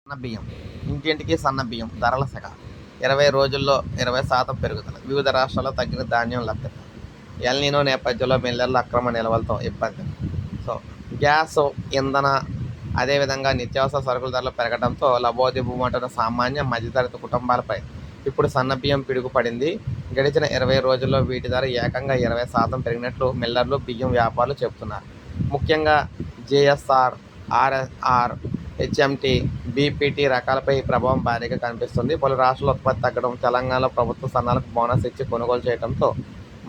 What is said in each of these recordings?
సన్న బియ్యం ఇంటింటికి సన్న బియ్యం ధరల సగ 20 రోజుల్లో 20% పెరుగుదల. వివిధ రాష్ట్రాల్లో తగ్గిన ధాన్యం లభ్యత. ఎల్నినో నేపథ్యంలో మిల్లర్ల అక్రమ నిల్వలతో ఇబ్బంది. సో గ్యాస్, ఇంధన, అదేవిధంగా నిత్యావసర సరుకుల ధరలు పెరగడంతో లబోదిబోమంటున్న సామాన్య మధ్యతరగతి కుటుంబాలపై ఇప్పుడు సన్న బియ్యం పిడుగుపడింది. గడిచిన 20 రోజుల్లో వీటి ధర ఏకంగా 20% పెరిగినట్లు మిల్లర్లు, బియ్యం వ్యాపారులు చెబుతున్నారు. ముఖ్యంగా జేఎస్ఆర్, ఆర్ఎస్ఆర్, హెచ్ఎంటీ, బీపీటీ రకాలపై ఈ ప్రభావం భారీగా కనిపిస్తుంది. పలు రాష్ట్రాల ఉత్పత్తి తగ్గడం, తెలంగాణలో ప్రభుత్వ సన్నాలకు బోనస్ ఇచ్చి కొనుగోలు చేయడంతో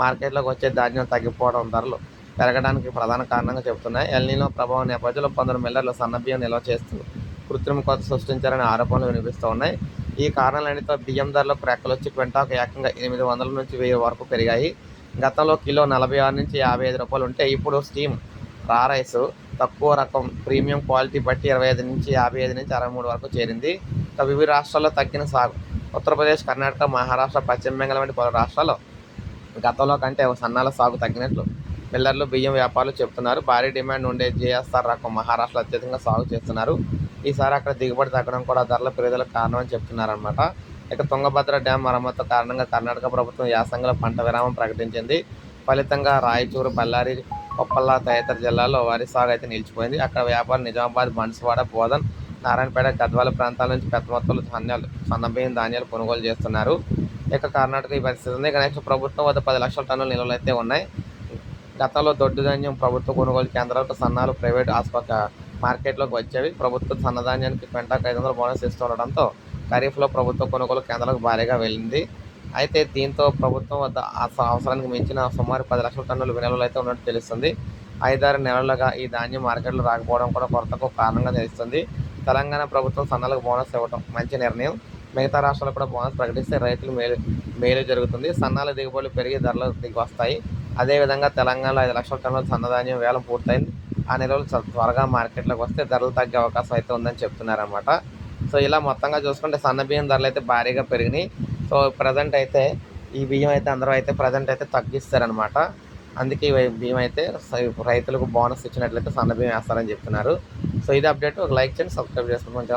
మార్కెట్లోకి వచ్చే ధాన్యం తగ్గిపోవడం ధరలు పెరగడానికి ప్రధాన కారణంగా చెబుతున్నాయి. ఎల్నినో ప్రభావం నేపథ్యంలో కొందరు మిల్లర్లు సన్నబియ్యం నిల్వ చేస్తూ కృత్రిమ కొరత సృష్టించారనే ఆరోపణలు వినిపిస్తూ ఉన్నాయి. ఈ కారణాలన్నిటితో బియ్యం ధరలకు రెక్కలొచ్చి క్వింటాకు ఏకంగా 800 నుంచి 1000 వరకు పెరిగాయి. గతంలో కిలో 46 నుంచి 55 రూపాయలు ఉంటే ఇప్పుడు స్టీమ్, రా రైస్, తక్కువ రకం, ప్రీమియం క్వాలిటీ బట్టి 25 నుంచి 55 నుంచి 63 వరకు చేరింది. వివిధ రాష్ట్రాల్లో తగ్గిన సాగు. ఉత్తరప్రదేశ్, కర్ణాటక, మహారాష్ట్ర, పశ్చిమ బెంగాల్ వంటి పలు రాష్ట్రాల్లో గతంలో కంటే సన్నాల సాగు తగ్గినట్లు మిల్లర్లు, బియ్యం వ్యాపారులు చెబుతున్నారు. భారీ డిమాండ్ ఉండే జేఎస్ఆర్ రకం మహారాష్ట్రలో అత్యధికంగా సాగు చేస్తున్నారు. ఈసారి అక్కడ దిగుబడి తగ్గడం కూడా ధరల పెరుగుదలకు కారణమని చెబుతున్నారన్నమాట. ఇక తుంగభద్ర డ్యాం మరమ్మతు కారణంగా కర్ణాటక ప్రభుత్వం యాసంగిలో పంట విరామం ప్రకటించింది. ఫలితంగా రాయచూరు, బళ్ళారి, కొప్పల్ల తదితర జిల్లాల్లో వరి సాగు అయితే నిలిచిపోయింది. అక్కడ వ్యాపారులు నిజామాబాద్, బన్సువాడ, బోధన్, నారాయణపేట, గద్వాల ప్రాంతాల నుంచి పెద్ద మొత్తంలో సన్నబియ్యం ధాన్యాలు కొనుగోలు చేస్తున్నారు. ఇక కర్ణాటక ఈ పరిస్థితి ఉంది. ఇక నెక్స్ట్ ప్రభుత్వం వద్ద 10 లక్షల టన్నుల నిల్వలు అయితే ఉన్నాయి. గతంలో దొడ్డు ధాన్యం ప్రభుత్వ కొనుగోలు కేంద్రాలకు, సన్నాలు ప్రైవేట్ మార్కెట్లోకి వచ్చేవి. ప్రభుత్వ సన్నధాన్యానికి క్వింటాకు 500 బోనస్ ఇస్తుండటంతో ఖరీఫ్లో ప్రభుత్వ కొనుగోలు కేంద్రాలకు భారీగా వెళ్ళింది. అయితే దీంతో ప్రభుత్వం వద్ద అవసరానికి మించిన సుమారు 10 లక్షల టన్నుల నిల్వలు అయితే ఉన్నట్టు తెలుస్తుంది. 5-6 నెలలుగా ఈ ధాన్యం మార్కెట్లో రాకపోవడం కూడా కొరతకు కారణంగా తెలుస్తుంది. తెలంగాణ ప్రభుత్వం సన్నాలకు బోనస్ ఇవ్వడం మంచి నిర్ణయం. మిగతా రాష్ట్రాలు కూడా బోనస్ ప్రకటిస్తే రైతులు మేలు జరుగుతుంది. సన్నాల దిగుబడులు పెరిగి ధరలు దిగి వస్తాయి. అదేవిధంగా తెలంగాణలో 5 లక్షల టన్నుల సన్నధాన్యం వేలం పూర్తయింది. ఆ నిల్వలు త్వరగా మార్కెట్లోకి వస్తే ధరలు తగ్గే అవకాశం అయితే ఉందని చెప్తున్నారన్నమాట. సో ఇలా మొత్తంగా చూసుకుంటే సన్న బియ్యం ధరలు అయితే భారీగా పెరిగినాయి. సో ప్రజెంట్ అయితే ఈ బియ్యం అయితే అందరూ అయితే ప్రజెంట్ అయితే తగ్గిస్తారనమాట. అందుకే ఈ బియ్యం అయితే రైతులకు బోనస్ ఇచ్చినట్లయితే సన్న బియ్యం వేస్తారని చెప్తున్నారు. సో ఇది అప్డేట్. ఒక లైక్ చేయండి, సబ్స్క్రైబ్ చేసుకోండి.